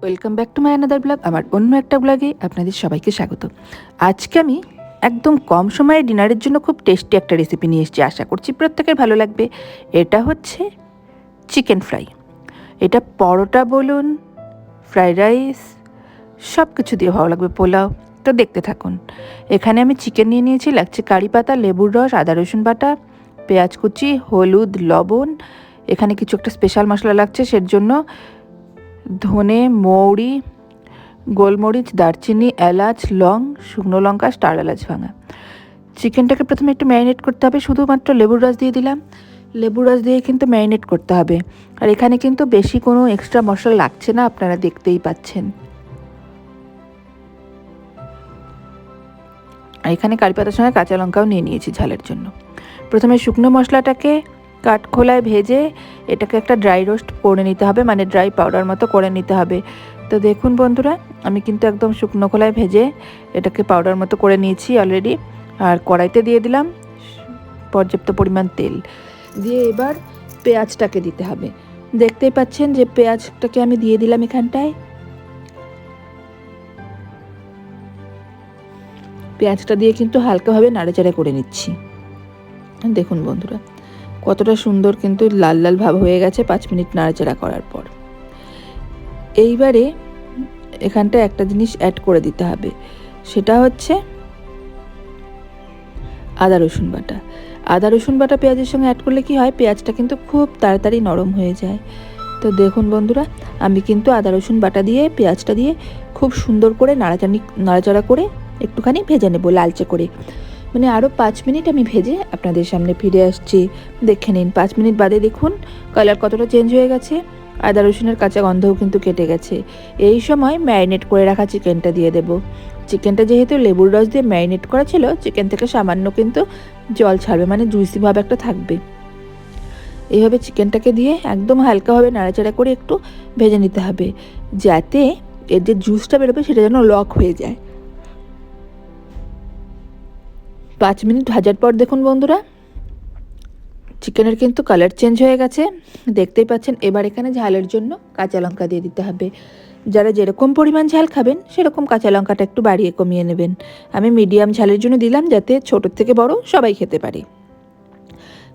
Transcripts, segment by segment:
Welcome back to my another blog. আমার অন্য একটা ব্লগে আপনাদের সবাইকে স্বাগত। আজকে আমি একদম কম সময়ে ডিনারের জন্য খুব টেস্টি একটা রেসিপি নিয়ে এসেছি, আশা করছি প্রত্যেকের ভালো লাগবে। এটা হচ্ছে চিকেন ফ্রাই। এটা পরোটা বলুন, ফ্রাইড রাইস, সব কিছু দিয়ে ভালো লাগবে, পোলাও। তো দেখতে থাকুন। এখানে আমি চিকেন নিয়ে নিয়েছি, লাগছে কারি পাতা, লেবুর রস, আদা রসুন বাটা, পেঁয়াজ কুচি, হলুদ, লবণ। এখানে কিছু একটা স্পেশাল মশলা লাগছে, সের জন্য ধনে, মৌরি, গোলমরিচ, দারচিনি, এলাচ, লং, শুকনো লঙ্কা, স্টার এলাচ ভাঙা। চিকেনটাকে প্রথমে একটু ম্যারিনেট করতে হবে, শুধুমাত্র লেবুর রস দিয়ে দিলাম। লেবুর রস দিয়ে কিন্তু ম্যারিনেট করতে হবে। আর এখানে কিন্তু বেশি কোনো এক্সট্রা মশলা লাগছে না, আপনারা দেখতেই পাচ্ছেন। আর এখানে কারি পাতার সঙ্গে কাঁচা লঙ্কাও নিয়ে নিয়েছি ঝালের জন্য। প্রথমে শুকনো মশলাটাকে কাঠখোলায় ভেজে এটাকে একটা ড্রাই রোস্ট করে নিতে হবে, মানে ড্রাই পাউডার মতো করে নিতে হবে। তো দেখুন বন্ধুরা, আমি কিন্তু একদম শুকনো খোলায় ভেজে এটাকে পাউডার মতো করে নিয়েছি অলরেডি। আর কড়াইতে দিয়ে দিলাম পর্যাপ্ত পরিমাণ তেল, দিয়ে এবার পেঁয়াজটাকে দিতে হবে। দেখতেই পাচ্ছেন যে পেঁয়াজটাকে আমি দিয়ে দিলাম এখানটায়। পেঁয়াজটা দিয়ে কিন্তু হালকাভাবে নাড়াচাড়া করে নিচ্ছি। দেখুন বন্ধুরা, কতটা সুন্দর কিন্তু লাল লাল ভাব হয়ে গেছে 5 মিনিট নাড়াচাড়া করার পর। এইবারে এখানটা একটা জিনিস অ্যাড করে দিতে হবে, সেটা হচ্ছে আদা রসুন বাটা। আদা রসুন বাটা পেঁয়াজের সঙ্গে অ্যাড করলে কি হয়, পেঁয়াজটা কিন্তু খুব তাড়াতাড়ি নরম হয়ে যায়। তো দেখুন বন্ধুরা, আমি কিন্তু আদা রসুন বাটা দিয়ে পেঁয়াজটা দিয়ে খুব সুন্দর করে নাড়াচাড়া করে একটুখানি ভেজে নেব লালচে করে। মানে আরও 5 মিনিট আমি ভেজে আপনাদের সামনে ফিরে আসছি। দেখে নিন 5 মিনিট বাদে দেখুন কালার কতটা চেঞ্জ হয়ে গেছে, আদা রসুনের কাঁচা গন্ধও কিন্তু কেটে গেছে। এই সময় ম্যারিনেট করে রাখা চিকেনটা দিয়ে দেব। চিকেনটা যেহেতু লেবুর রস দিয়ে ম্যারিনেট করা ছিল, চিকেন থেকে সামান্য কিন্তু জল ছাড়বে, মানে জুইসি ভাব একটা থাকবে। এইভাবে চিকেনটাকে দিয়ে একদম হালকাভাবে নাড়াচাড়া করে একটু ভেজে নিতে হবে, যাতে এর যে জুসটা বেরোবে সেটা যেন লক হয়ে যায়। 5 মিনিট ভাজার পর দেখুন বন্ধুরা, চিকেনের কিন্তু কালার চেঞ্জ হয়ে গেছে, দেখতেই পাচ্ছেন। এবার এখানে ঝালের জন্য কাঁচা লঙ্কা দিয়ে দিতে হবে। যারা যেরকম পরিমাণ ঝাল খাবেন সেরকম কাঁচা লঙ্কাটা একটু বাড়িয়ে কমিয়ে নেবেন। আমি মিডিয়াম ঝালের জন্য দিলাম, যাতে ছোটোর থেকে বড় সবাই খেতে পারে।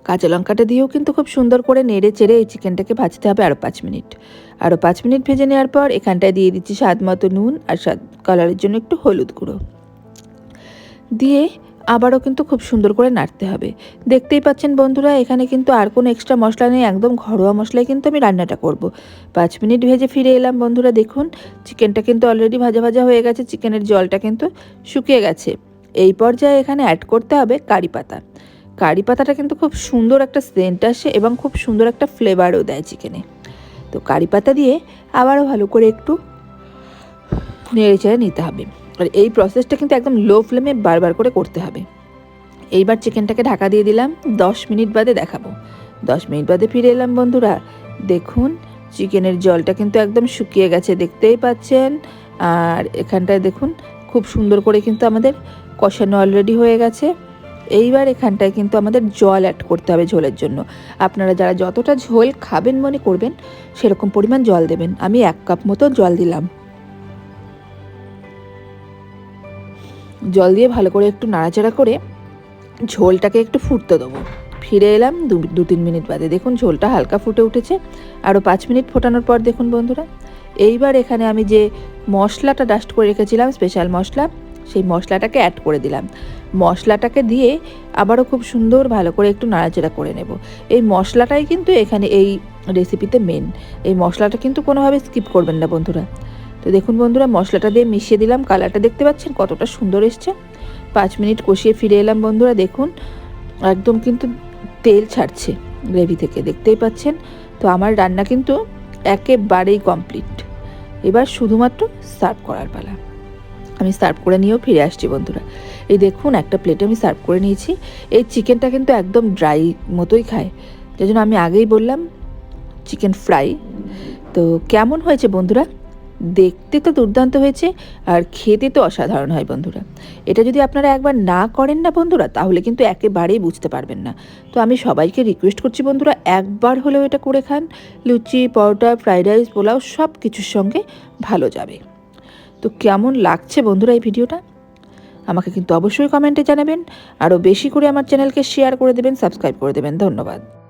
কাঁচা লঙ্কাটা দিয়েও কিন্তু খুব সুন্দর করে নেড়ে চেড়ে এই চিকেনটাকে ভাজতে হবে আরও 5 মিনিট। আরও 5 মিনিট ভেজে নেওয়ার পর এখানটায় দিয়ে দিচ্ছি স্বাদ মতো নুন আর স্বাদ কালারের জন্য একটু হলুদ গুঁড়ো দিয়ে আবারও কিন্তু খুব সুন্দর করে নাড়তে হবে। দেখতেই পাচ্ছেন বন্ধুরা, এখানে কিন্তু আর কোনো এক্সট্রা মশলা নেই, একদম ঘরোয়া মশলায় কিন্তু আমি রান্নাটা করব। 5 মিনিট ভেজে ফিরে এলাম বন্ধুরা, দেখুন চিকেনটা কিন্তু অলরেডি ভাজা ভাজা হয়ে গেছে, চিকেনের জলটা কিন্তু শুকিয়ে গেছে। এই পর্যায়ে এখানে অ্যাড করতে হবে কারি পাতা। কারি পাতাটা কিন্তু খুব সুন্দর একটা সেন্ট আসে এবং খুব সুন্দর একটা ফ্লেভারও দেয় চিকেনে। তো কারি পাতা দিয়ে আবারও ভালো করে একটু নেড়ে চেড়ে নিতে হবে। আর এই প্রসেসটা কিন্তু একদম লো ফ্লেমে বারবার করে করতে হবে। এইবার চিকেনটাকে ঢাকা দিয়ে দিলাম, 10 মিনিট বাদে দেখাবো। 10 মিনিট বাদে ফিরে এলাম বন্ধুরা, দেখুন চিকেনের জলটা কিন্তু একদম শুকিয়ে গেছে, দেখতেই পাচ্ছেন। আর এখানটায় দেখুন খুব সুন্দর করে কিন্তু আমাদের কষানো অলরেডি হয়ে গেছে। এইবার এখানটায় কিন্তু আমাদের জল অ্যাড করতে হবে ঝোলের জন্য। আপনারা যারা যতটা ঝোল খাবেন মনে করবেন সেরকম পরিমাণ জল দেবেন। আমি 1 কাপ মতো জল দিলাম। জল দিয়ে ভালো করে একটু নাড়াচাড়া করে ঝোলটাকে একটু ফুটতে দেবো। ফিরে এলাম 2-3 মিনিট বাদে, দেখুন ঝোলটা হালকা ফুটে উঠেছে। আরও 5 মিনিট ফোটানোর পর দেখুন বন্ধুরা, এইবার এখানে আমি যে মশলাটা ডাস্ট করে রেখেছিলাম, স্পেশাল মশলা, সেই মশলাটাকে অ্যাড করে দিলাম। মশলাটাকে দিয়ে আবারও খুব সুন্দর ভালো করে একটু নাড়াচাড়া করে নেব। এই মশলাটাই কিন্তু এখানে এই রেসিপিতে মেন। এই মশলাটা কিন্তু কোনোভাবে স্কিপ করবেন না বন্ধুরা। তো দেখুন বন্ধুরা, মশলাটা দিয়ে মিশিয়ে দিলাম, কালারটা দেখতে পাচ্ছেন কতটা সুন্দর এসছে। 5 মিনিট কষিয়ে ফিরে এলাম বন্ধুরা, দেখুন একদম কিন্তু তেল ছাড়ছে গ্রেভি থেকে, দেখতেই পাচ্ছেন। তো আমার রান্না কিন্তু একেবারেই কমপ্লিট। এবার শুধুমাত্র সার্ভ করার পালা। আমি সার্ভ করে নিয়েও ফিরে আসছি বন্ধুরা। এই দেখুন একটা প্লেটে আমি সার্ভ করে নিয়েছি। এই চিকেনটা কিন্তু একদম ড্রাই মতোই খায়, যার জন্য আমি আগেই বললাম চিকেন ফ্রাই। তো কেমন হয়েছে বন্ধুরা? দেখতে তো দুর্দান্ত হয়েছে, আর খেতে তো অসাধারণ হয় বন্ধুরা। এটা যদি আপনারা একবার না করেন না বন্ধুরা, তাহলে কিন্তু একেবারেই বুঝতে পারবেন না। তো আমি সবাইকে রিকোয়েস্ট করছি বন্ধুরা, একবার হলেও এটা করে খান। লুচি, পরোটা, ফ্রাইড রাইস, পোলাও সব কিছুর সঙ্গে ভালো যাবে। তো কেমন লাগছে বন্ধুরা এই ভিডিওটা আমাকে কিন্তু অবশ্যই কমেন্টে জানাবেন। আরও বেশি করে আমার চ্যানেলকে শেয়ার করে দেবেন, সাবস্ক্রাইব করে দেবেন। ধন্যবাদ।